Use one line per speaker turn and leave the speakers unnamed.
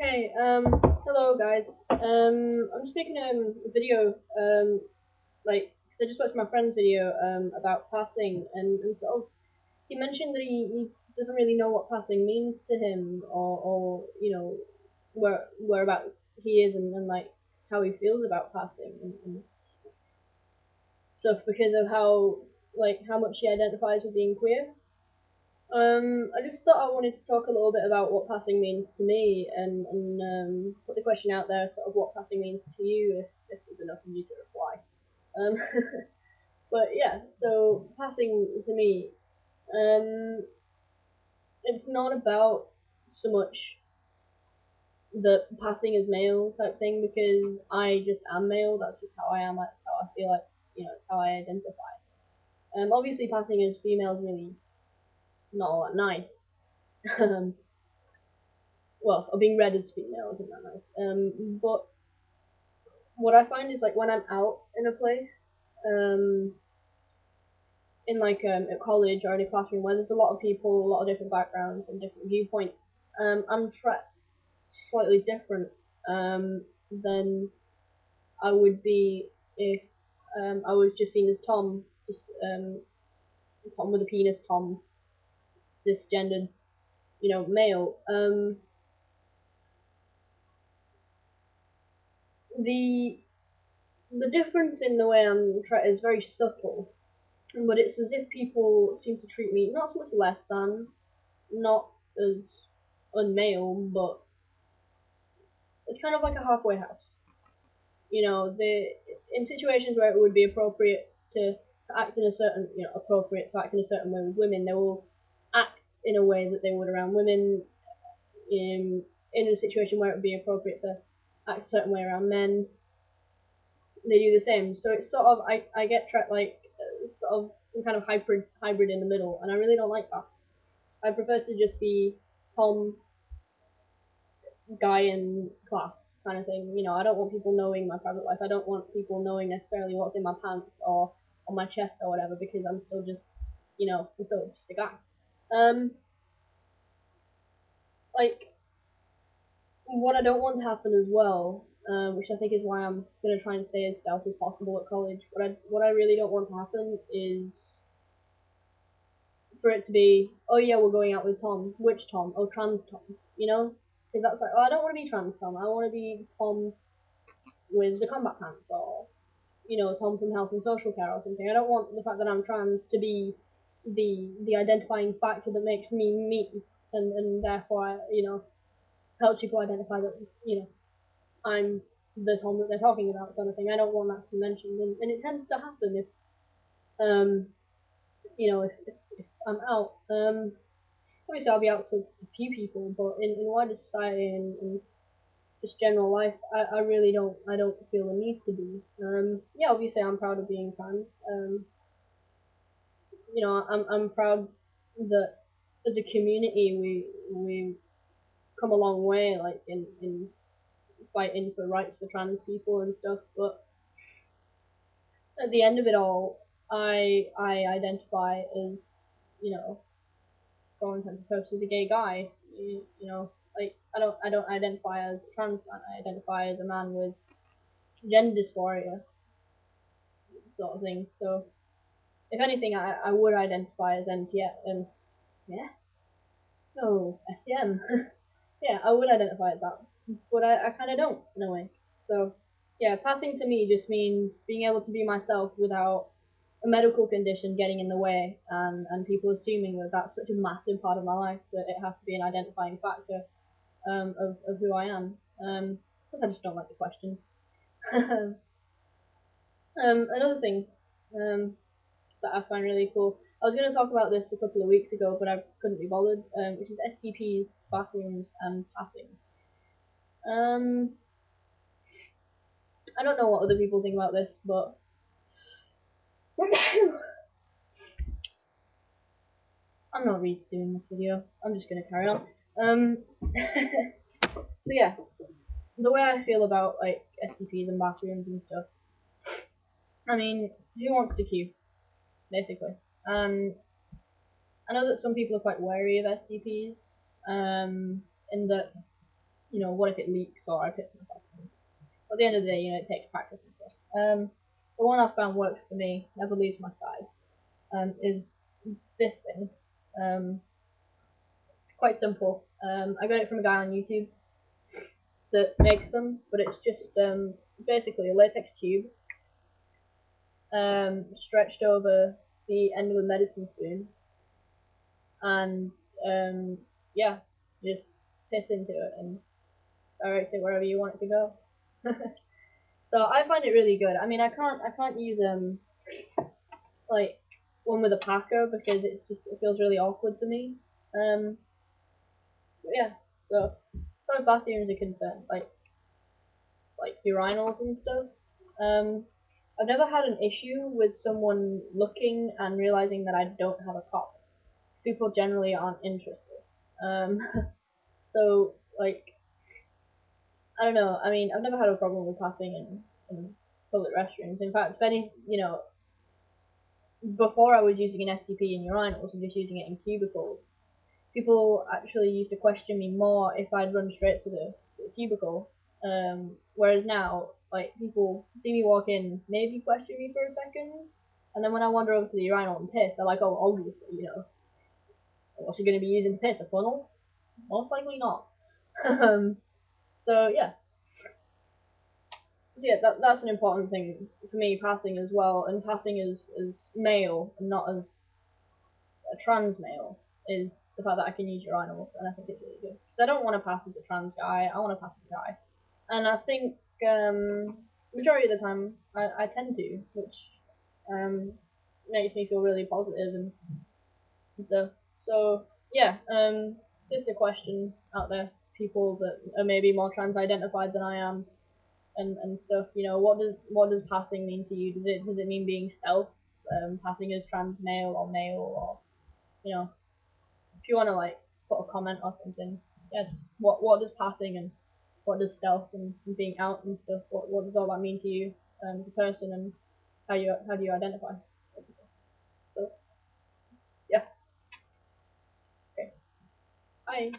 Okay, hello guys. I'm just making a video, like, 'cause I just watched my friend's video, about passing, and sort of, he mentioned that he doesn't really know what passing means to him, or whereabouts he is, and like, how he feels about passing, and stuff, because of how much he identifies with being queer. I just thought I wanted to talk a little bit about what passing means to me, and put the question out there, sort of what passing means to you, if there's enough of you to reply. Um, but yeah, so passing to me, um, it's not about so much the passing as male type thing, because I just am male. That's just how I am. That's how I feel. Like, it's how I identify. Obviously, passing as female is really not all that nice. Um, well, or being read as female isn't that nice. But what I find is, like, when I'm out in a place, um, in like a college or in a classroom where there's a lot of people, a lot of different backgrounds and different viewpoints, I'm treated slightly different than I would be if I was just seen as Tom, just Tom with a penis, Tom, cisgendered, male. The the difference in the way I'm treated is very subtle, but it's as if people seem to treat me not so much less than, not as unmale, but it's kind of like a halfway house. In situations where it would be appropriate to act in a certain, appropriate to act in a certain way with women, they will act in a way that they would around women. In a situation where it would be appropriate to act a certain way around men, they do the same. So it's sort of, I get trapped, like, sort of some kind of hybrid in the middle, and I really don't like that. I prefer to just be Tom, guy in class kind of thing. I don't want people knowing my private life. I don't want people knowing necessarily what's in my pants or on my chest or whatever, because I'm still just, I'm still just a guy. Like, what I don't want to happen as well, which I think is why I'm gonna try and stay as stealth as possible at college. What I really don't want to happen is for it to be, oh yeah, we're going out with Tom. Which Tom? Oh, trans Tom. Because that's like, oh, I don't want to be trans Tom. I want to be Tom with the combat pants, or Tom from Health and Social Care or something. I don't want the fact that I'm trans to be the identifying factor that makes me me, and therefore helps people identify that I'm the Tom that they're talking about, sort of thing. I don't want that to be mentioned, and it tends to happen if um if I'm out. Obviously I'll be out to a few people, but in wider society and just general life, I really don't feel the need to be. Yeah, obviously I'm proud of being trans. I'm proud that as a community we come a long way, like in fighting for rights for trans people and stuff. But at the end of it all, I identify as, for all intents and purposes, a gay guy. Like, I don't identify as a trans man. I identify as a man with gender dysphoria, sort of thing. So if anything, I would identify as NTF, and yeah, no, STM. Yeah, I would identify as that, but I kind of don't in a way. So yeah, passing to me just means being able to be myself without a medical condition getting in the way, and people assuming that that's such a massive part of my life that it has to be an identifying factor of who I am. Because I just don't like the question. Another thing that I find really cool. I was going to talk about this a couple of weeks ago, but I couldn't be bothered, which is STPs, bathrooms, and passing. I don't know what other people think about this, but I'm not really doing this video. I'm just going to carry on. So yeah, the way I feel about, like, STPs and bathrooms and stuff. I mean, who wants to queue, basically? I know that some people are quite wary of STPs, in that what if it leaks or I piss myself? At the end of the day, it takes practice and stuff. The one I've found works for me, never leaves my side, is this thing. Quite simple. I got it from a guy on YouTube that makes them, but it's just basically a latex tube stretched over the end of a medicine spoon, and yeah, just piss into it and direct it wherever you want it to go. So I find it really good. I mean, I can't use like one with a packer because it feels really awkward to me. But yeah, so as far as bathrooms are concerned, like urinals and stuff, I've never had an issue with someone looking and realizing that I don't have a cock. People generally aren't interested. Um, so like I don't know. I mean, I've never had a problem with passing in public restrooms. In fact, if any, before I was using an STP in urinals and just using it in cubicles, people actually used to question me more if I'd run straight to the cubicle. Whereas now, like, people see me walk in, maybe question me for a second, and then when I wander over to the urinal and piss, they're like, oh, obviously, what's he going to be using to piss? A funnel? Most likely not. So yeah. So yeah, that's an important thing for me, passing as well, and passing as male and not as a trans male is the fact that I can use urinals, and I think it's really good. So I don't want to pass as a trans guy, I want to pass as a guy. And I think majority of the time I tend to, which makes me feel really positive and stuff. So yeah, just a question out there to people that are maybe more trans identified than I am, and stuff. What does passing mean to you? Does it mean being stealth, passing as trans male or male, or if you want to like put a comment or something, yeah, just what does passing and what does stealth and being out and stuff, what does all that mean to you, as a person, and how do you identify? So yeah, okay, bye.